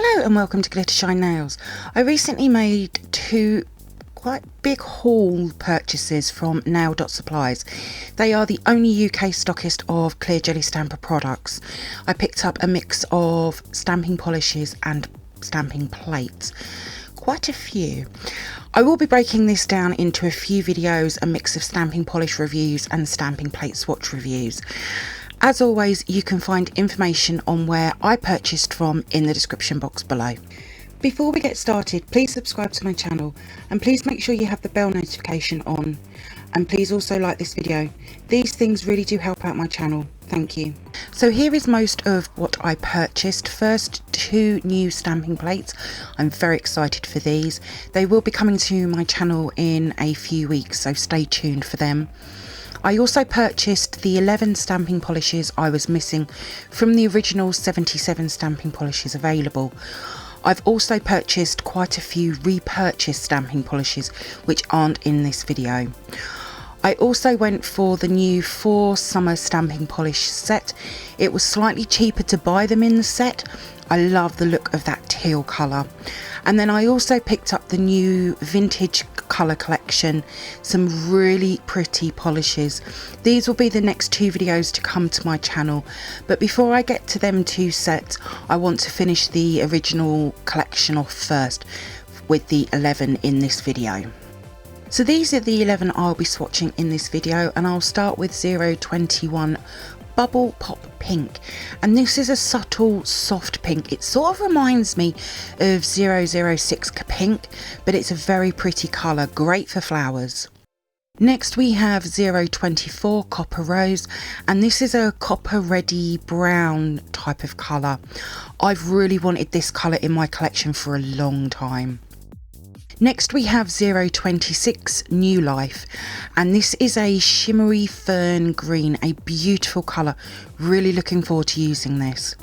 Hello and welcome to glittershinenails. I recently made two quite big haul purchases from Nail.supplies. They are the only UK stockist of clear jelly stamper products. I picked up a mix of stamping polishes and stamping plates. Quite a few. I will be breaking this down into a few videos, a mix of stamping polish reviews and stamping plate swatch reviews. As always, you can find information on where I purchased from in the description box below. Before we get started, please subscribe to my channel and please make sure you have the bell notification on, and please also like this video. These things really do help out my channel. Thank you. So here is most of what I purchased. First, two new stamping plates. I'm very excited for these. They will be coming to my channel in a few weeks, so stay tuned for them. I also purchased the 11 stamping polishes I was missing from the original 77 stamping polishes available. I've also purchased quite a few repurchased stamping polishes which aren't in this video. I also went for the new 4 summer stamping polish set. It was slightly cheaper to buy them in the set. I love the look of that teal colour. And then I also picked up the new vintage colour collection, some really pretty polishes. These will be the next 2 videos to come to my channel, but before I get to them 2 sets, I want to finish the original collection off first with the 11 in this video. So these are the 11 I'll be swatching in this video, and I'll start with 021 Bubble Pop Pink, and this is a subtle soft pink. It sort of reminds me of 006 Pink, but it's a very pretty colour, great for flowers. Next we have 024 Copper Rose, and this is a copper ready brown type of colour. I've really wanted this colour in my collection for a long time. Next we have 026 New Life, and this is a shimmery fern green, a beautiful colour. Really looking forward to using this.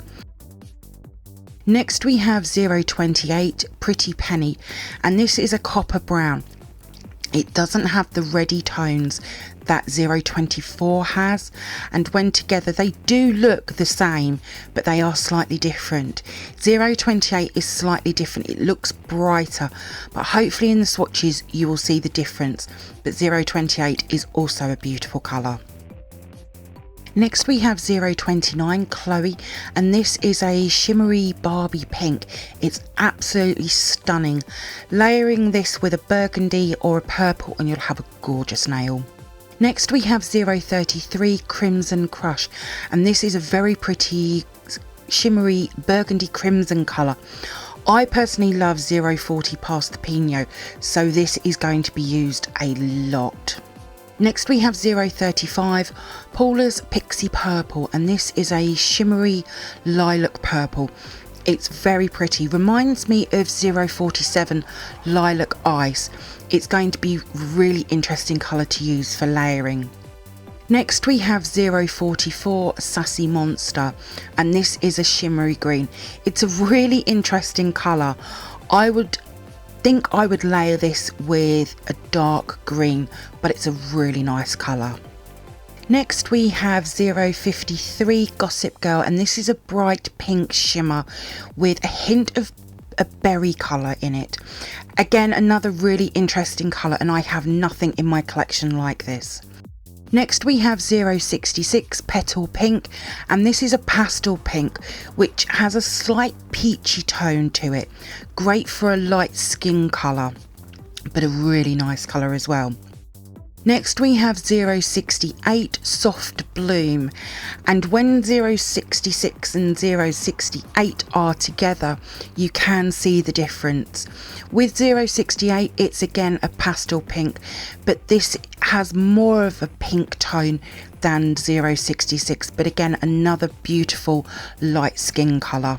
Next we have 028 Pretty Penny, and this is a copper brown. It doesn't have the reddy tones that 024 has, and when together they do look the same, but they are slightly different. 028 is slightly different, it looks brighter, but hopefully in the swatches you will see the difference. But 028 is also a beautiful colour. Next we have 029 Chloe, and this is a shimmery Barbie pink. It's absolutely stunning. Layering this with a burgundy or a purple and you'll have a gorgeous nail. Next we have 033 Crimson Crush, and this is a very pretty shimmery burgundy crimson colour. I personally love 040 Past the Pinot, so this is going to be used a lot. Next we have 035 Paula's Pixie Purple, and this is a shimmery lilac purple. It's very pretty, reminds me of 047 Lilac Ice. It's going to be really interesting colour to use for layering. Next we have 044 Sassy Monster, and this is a shimmery green. It's a really interesting colour. I think I would layer this with a dark green, but it's a really nice colour. Next we have 053 Gossip Girl, and this is a bright pink shimmer with a hint of a berry colour in it. Again, another really interesting colour, and I have nothing in my collection like this. Next we have 066 Petal Pink, and this is a pastel pink which has a slight peachy tone to it. Great for a light skin colour, but a really nice colour as well. Next we have 068 Soft Bloom, and when 066 and 068 are together you can see the difference. With 068 it's again a pastel pink, but this has more of a pink tone than 066, but again another beautiful light skin colour.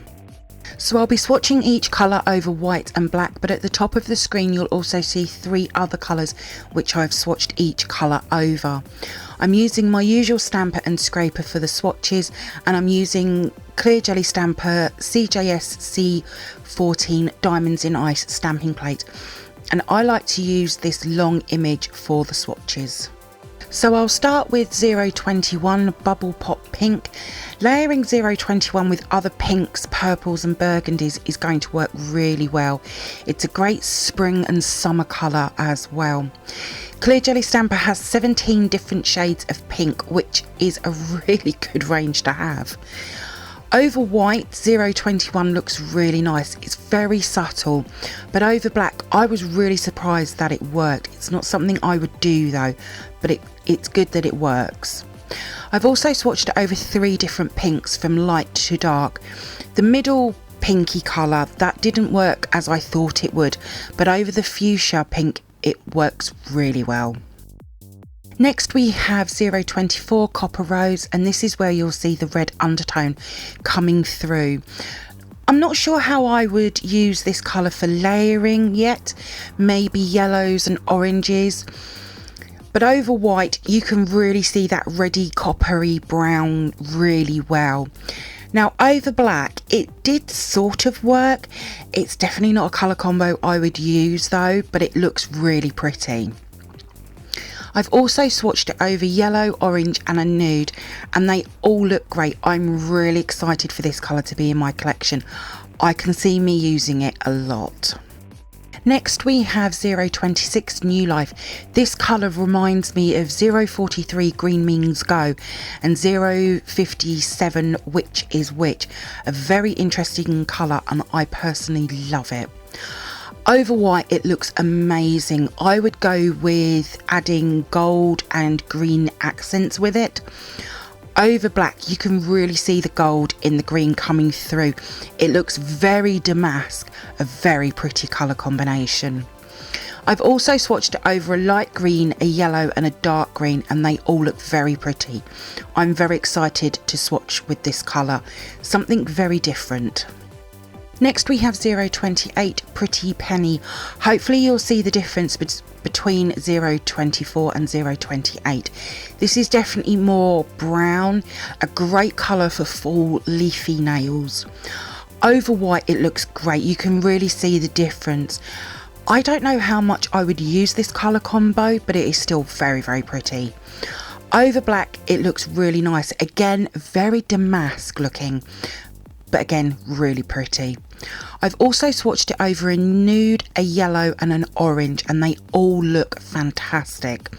So I'll be swatching each colour over white and black, but at the top of the screen you'll also see 3 other colours which I've swatched each colour over. I'm using my usual stamper and scraper for the swatches, and I'm using clear jelly stamper CJS C14 Diamonds in Ice stamping plate, and I like to use this long image for the swatches. So I'll start with 021 Bubble Pop Pink. Layering 021 with other pinks, purples and burgundies is going to work really well. It's a great spring and summer colour as well. Clear Jelly Stamper has 17 different shades of pink, which is a really good range to have. Over white, 021 looks really nice. It's very subtle, but over black, I was really surprised that it worked. It's not something I would do though, but it's good that it works. I've also swatched it over 3 different pinks from light to dark. The middle pinky colour, that didn't work as I thought it would, but over the fuchsia pink, it works really well. Next we have 024 Copper Rose, and this is where you'll see the red undertone coming through. I'm not sure how I would use this colour for layering yet, maybe yellows and oranges, but over white you can really see that reddy coppery brown really well. Now over black, it did sort of work. It's definitely not a colour combo I would use though, but it looks really pretty. I've also swatched it over yellow, orange and a nude, and they all look great. I'm really excited for this colour to be in my collection. I can see me using it a lot. Next we have 026 New Life. This colour reminds me of 043 Green Means Go and 057 Which is Which. A very interesting colour and I personally love it. Over white it looks amazing. I would go with adding gold and green accents with it. Over black you can really see the gold in the green coming through. It looks very damask, a very pretty colour combination. I've also swatched it over a light green, a yellow and a dark green, and they all look very pretty. I'm very excited to swatch with this colour, something very different. Next we have 028 Pretty Penny. Hopefully you'll see the difference between 024 and 028. This is definitely more brown, a great colour for fall leafy nails. Over white it looks great, you can really see the difference. I don't know how much I would use this colour combo, but it is still very, very pretty. Over black it looks really nice, again very damask looking, but again really pretty. I've also swatched it over a nude, a yellow and an orange, and they all look fantastic.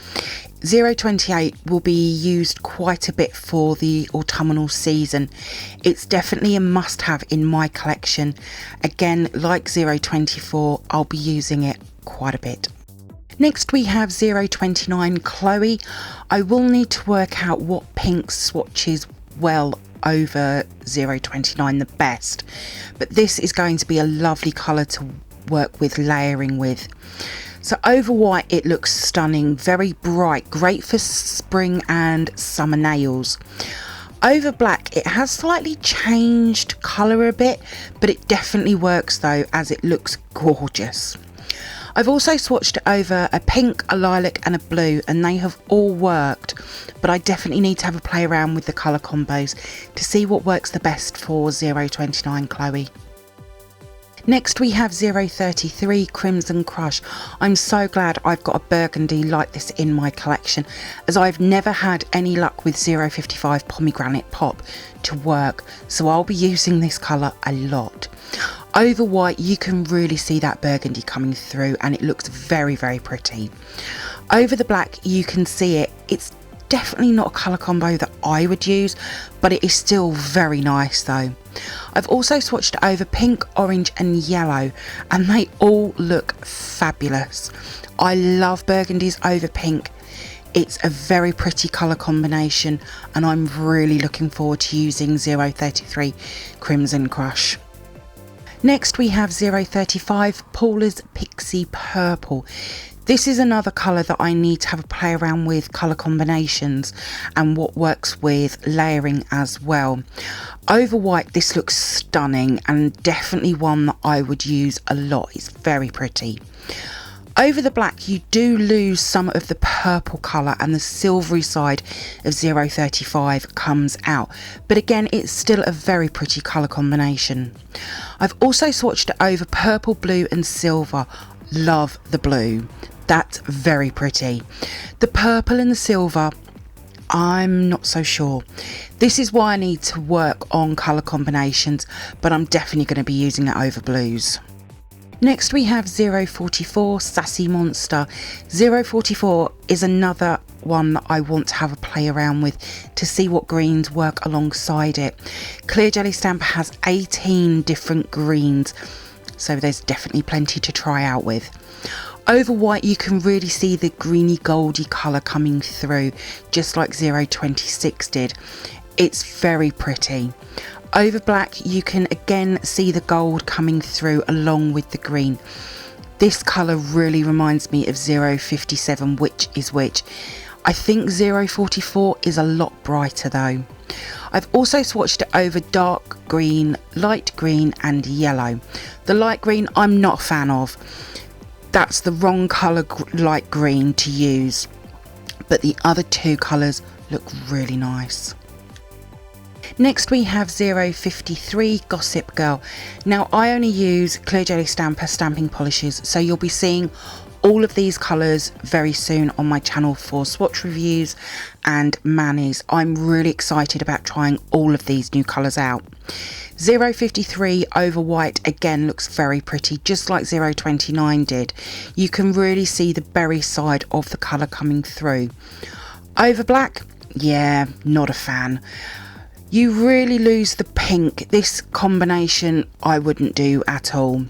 028 will be used quite a bit for the autumnal season. It's definitely a must-have in my collection. Again, like 024, I'll be using it quite a bit. Next we have 029 Chloe. I will need to work out what pink swatches well over 029 the best, but this is going to be a lovely colour to work with layering with. So over white it looks stunning, very bright, great for spring and summer nails. Over black it has slightly changed colour a bit, but it definitely works though, as it looks gorgeous. I've also swatched it over a pink, a lilac and a blue, and they have all worked, but I definitely need to have a play around with the colour combos to see what works the best for 029 Chloe. Next we have 033 Crimson Crush. I'm so glad I've got a burgundy like this in my collection, as I've never had any luck with 055 Pomegranate Pop to work, so I'll be using this colour a lot. Over white you can really see that burgundy coming through and it looks very, very pretty. Over the black you can see it. It's definitely not a colour combo that I would use, but it is still very nice though. I've also swatched it over pink, orange and yellow, and they all look fabulous. I love burgundies over pink. It's a very pretty colour combination and I'm really looking forward to using 033 Crimson Crush. Next we have 035 Paula's Pixie Purple. This is another colour that I need to have a play around with colour combinations and what works with layering as well. Over white this looks stunning and definitely one that I would use a lot. It's very pretty. Over the black you do lose some of the purple colour and the silvery side of 035 comes out, but again it's still a very pretty colour combination. I've also swatched it over purple, blue and silver. Love the blue. That's very pretty. The purple and the silver, I'm not so sure. This is why I need to work on colour combinations, but I'm definitely going to be using it over blues. Next we have 044 Sassy Monster. 044 is another one that I want to have a play around with to see what greens work alongside it. Clear Jelly Stamper has 18 different greens, so there's definitely plenty to try out with. Over white you can really see the greeny goldy colour coming through, just like 026 did. It's very pretty. Over black you can again see the gold coming through along with the green. This colour really reminds me of 057, which is which. I think 044 is a lot brighter though. I've also swatched it over dark green, light green and yellow. The light green I'm not a fan of. That's the wrong colour light green to use, but the other two colours look really nice. Next we have 053 Gossip Girl. Now I only use Clear Jelly Stamper stamping polishes, so you'll be seeing all of these colours very soon on my channel for swatch reviews and manis. I'm really excited about trying all of these new colours out. 053 over white again looks very pretty, just like 029 did. You can really see the berry side of the colour coming through. Over black, yeah, not a fan. You really lose the pink. This combination I wouldn't do at all.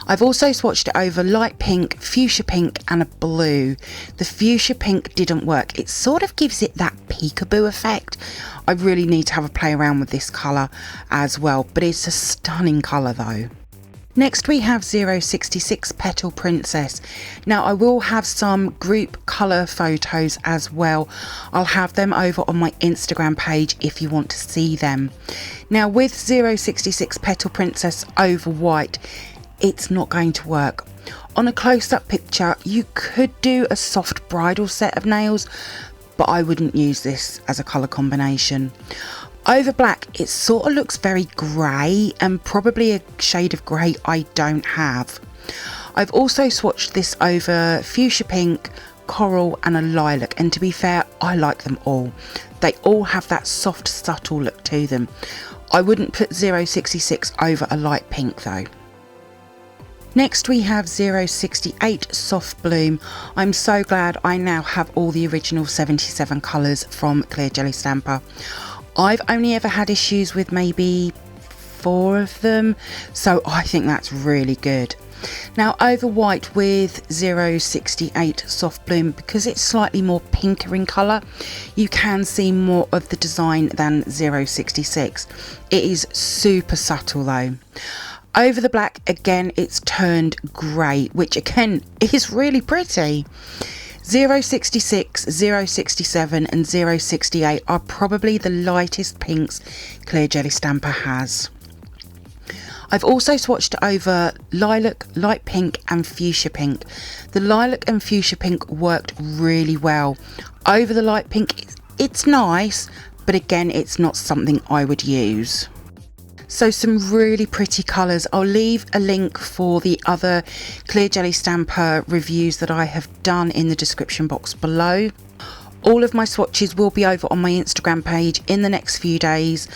I've also swatched it over light pink, fuchsia pink and a blue. The fuchsia pink didn't work. It sort of gives it that peekaboo effect. I really need to have a play around with this colour as well, but it's a stunning colour though. Next we have 066 Petal Princess. Now I will have some group colour photos as well. I'll have them over on my Instagram page if you want to see them. Now with 066 Petal Princess over white, it's not going to work. On a close-up picture you could do a soft bridal set of nails, but I wouldn't use this as a colour combination. Over black it sort of looks very grey, and probably a shade of grey I don't have. I've also swatched this over fuchsia pink, coral and a lilac, and to be fair I like them all. They all have that soft subtle look to them. I wouldn't put 066 over a light pink though. Next we have 068 Soft Bloom. I'm so glad I now have all the original 77 colours from Clear Jelly Stamper. I've only ever had issues with maybe 4 of them, so I think that's really good. Now over white with 068 Soft Bloom, because it's slightly more pinker in colour, you can see more of the design than 066. It is super subtle though. Over the black, again, it's turned grey, which again is really pretty. 066, 067 and 068 are probably the lightest pinks Clear Jelly Stamper has. I've also swatched over lilac, light pink and fuchsia pink. The lilac and fuchsia pink worked really well. Over the light pink, it's nice, but again, it's not something I would use. So some really pretty colours. I'll leave a link for the other Clear Jelly Stamper reviews that I have done in the description box below. All of my swatches will be over on my Instagram page in the next few days.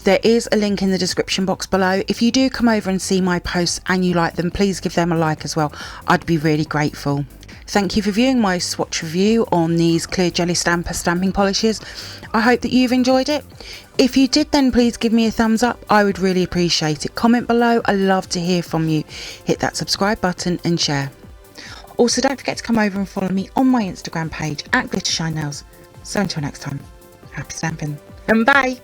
There is a link in the description box below. If you do come over and see my posts and you like them, please give them a like as well. I'd be really grateful. Thank you for viewing my swatch review on these Clear Jelly Stamper stamping polishes. I hope that you've enjoyed it. If you did, then please give me a thumbs up. I would really appreciate it. Comment below. I love to hear from you. Hit that subscribe button and share. Also, don't forget to come over and follow me on my Instagram page at glittershinenails. So until next time, happy stamping and bye.